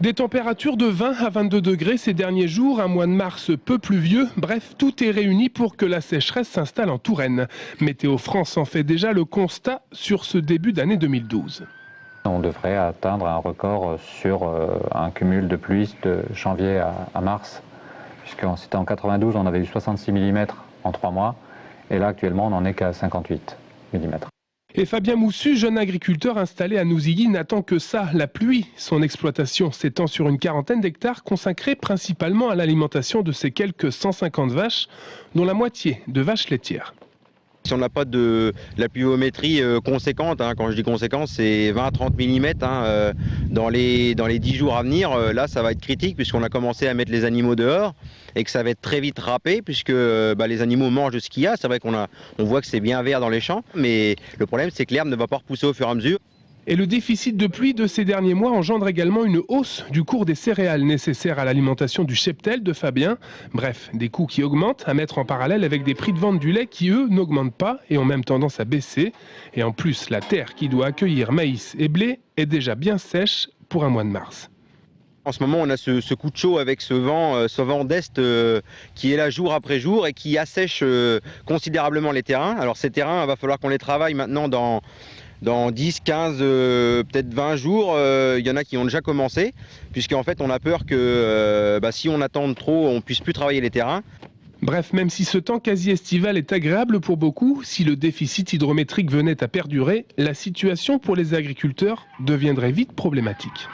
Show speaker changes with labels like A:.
A: Des températures de 20 à 22 degrés ces derniers jours, un mois de mars peu pluvieux, bref, tout est réuni pour que la sécheresse s'installe en Touraine. Météo France en fait déjà le constat sur ce début d'année 2012.
B: On devrait atteindre un record sur un cumul de pluie de janvier à mars, puisque c'était en 92, on avait eu 66 mm en 3 mois, et là actuellement on n'en est qu'à 58 mm.
A: Et Fabien Moussu, jeune agriculteur installé à Nouzilly, n'attend que ça, la pluie. Son exploitation s'étend sur une quarantaine d'hectares consacrés principalement à l'alimentation de ses quelques 150 vaches, dont la moitié de vaches laitières.
C: Si on n'a pas de la pluviométrie conséquente, quand je dis conséquente, c'est 20 à 30 mm dans les 10 jours à venir, là ça va être critique puisqu'on a commencé à mettre les animaux dehors et que ça va être très vite râpé puisque les animaux mangent de ce qu'il y a. C'est vrai qu'on voit que c'est bien vert dans les champs, mais le problème c'est que l'herbe ne va pas repousser au fur et à mesure.
A: Et le déficit de pluie de ces derniers mois engendre également une hausse du cours des céréales nécessaires à l'alimentation du cheptel de Fabien. Bref, des coûts qui augmentent, à mettre en parallèle avec des prix de vente du lait qui, eux, n'augmentent pas et ont même tendance à baisser. Et en plus, la terre qui doit accueillir maïs et blé est déjà bien sèche pour un mois de mars.
C: En ce moment, on a ce coup de chaud avec ce vent d'est qui est là jour après jour et qui assèche considérablement les terrains. Alors ces terrains, il va falloir qu'on les travaille maintenant dans 10, 15, peut-être 20 jours. Il y en a qui ont déjà commencé, puisqu'en fait on a peur que si on attend trop, on ne puisse plus travailler les terrains.
A: Bref, même si ce temps quasi estival est agréable pour beaucoup, si le déficit hydrométrique venait à perdurer, la situation pour les agriculteurs deviendrait vite problématique.